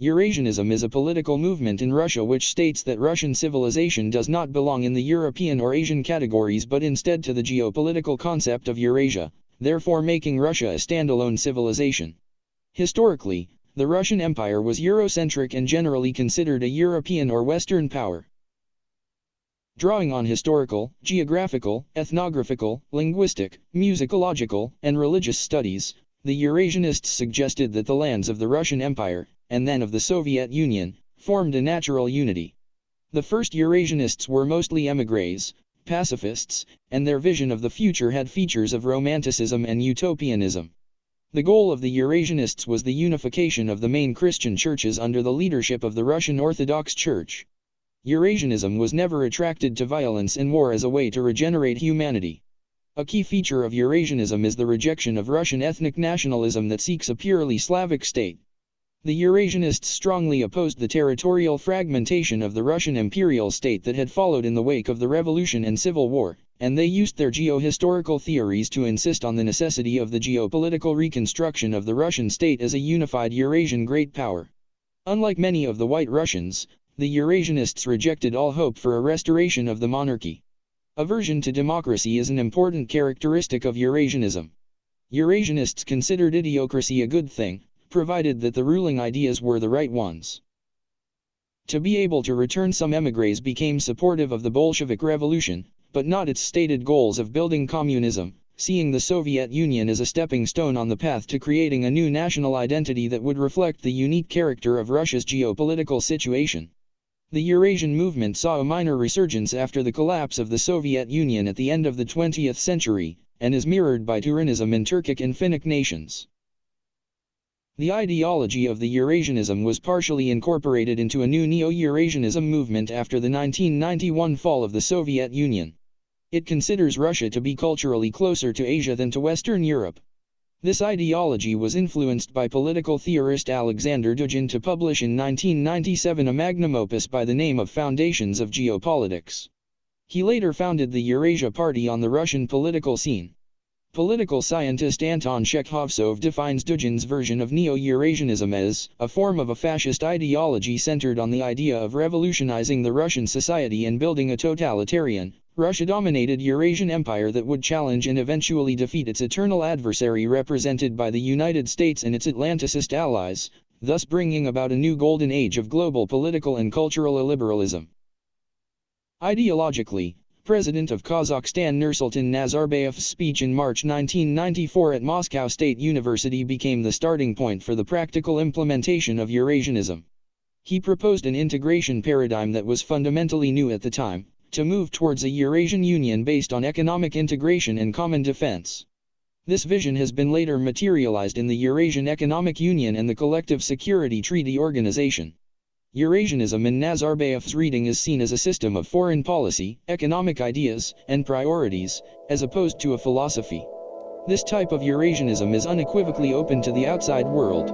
Eurasianism is a political movement in Russia which states that Russian civilization does not belong in the European or Asian categories but instead to the geopolitical concept of Eurasia, therefore making Russia a standalone civilization. Historically, the Russian Empire was Euro-centric and generally considered a European or Western power. Drawing on historical, geographical, ethnographical, linguistic, musicological, and religious studies, the Eurasianists suggested that the lands of the Russian Empire, and then of the Soviet Union, formed a natural unity. The first Eurasianists were mostly émigrés, pacifists, and their vision of the future had features of romanticism and utopianism. The goal of the Eurasianists was the unification of the main Christian churches under the leadership of the Russian Orthodox Church. Eurasianism was never attracted to violence and war as a way to regenerate humanity. A key feature of Eurasianism is the rejection of Russian ethnic nationalism that seeks a purely Slavic state. The Eurasianists strongly opposed the territorial fragmentation of the Russian imperial state that had followed in the wake of the Revolution and Civil War, and they used their geohistorical theories to insist on the necessity of the geopolitical reconstruction of the Russian state as a unified Eurasian great power. Unlike many of the White Russians, the Eurasianists rejected all hope for a restoration of the monarchy. Aversion to democracy is an important characteristic of Eurasianism. Eurasianists considered idiocracy a good thing, provided that the ruling ideas were the right ones. To be able to return, some émigrés became supportive of the Bolshevik Revolution, but not its stated goals of building communism, seeing the Soviet Union as a stepping stone on the path to creating a new national identity that would reflect the unique character of Russia's geopolitical situation. The Eurasian movement saw a minor resurgence after the collapse of the Soviet Union at the end of the 20th century, and is mirrored by Turanism in Turkic and Finnic nations. The ideology of the Eurasianism was partially incorporated into a new Neo-Eurasianism movement after the 1991 fall of the Soviet Union. It considers Russia to be culturally closer to Asia than to Western Europe. This ideology was influenced by political theorist Alexander Dugin to publish in 1997 a magnum opus by the name of Foundations of Geopolitics. He later founded the Eurasia Party on the Russian political scene. Political scientist Anton Chekhovsov defines Dugin's version of Neo-Eurasianism as a form of a fascist ideology centered on the idea of revolutionizing the Russian society and building a totalitarian, Russia-dominated Eurasian empire that would challenge and eventually defeat its eternal adversary represented by the United States and its Atlanticist allies, thus bringing about a new golden age of global political and cultural illiberalism. Ideologically, President of Kazakhstan Nursultan Nazarbayev's speech in March 1994 at Moscow State University became the starting point for the practical implementation of Eurasianism. He proposed an integration paradigm that was fundamentally new at the time, to move towards a Eurasian Union based on economic integration and common defense. This vision has been later materialized in the Eurasian Economic Union and the Collective Security Treaty Organization. Eurasianism in Nazarbayev's reading is seen as a system of foreign policy, economic ideas, and priorities, as opposed to a philosophy. This type of Eurasianism is unequivocally open to the outside world.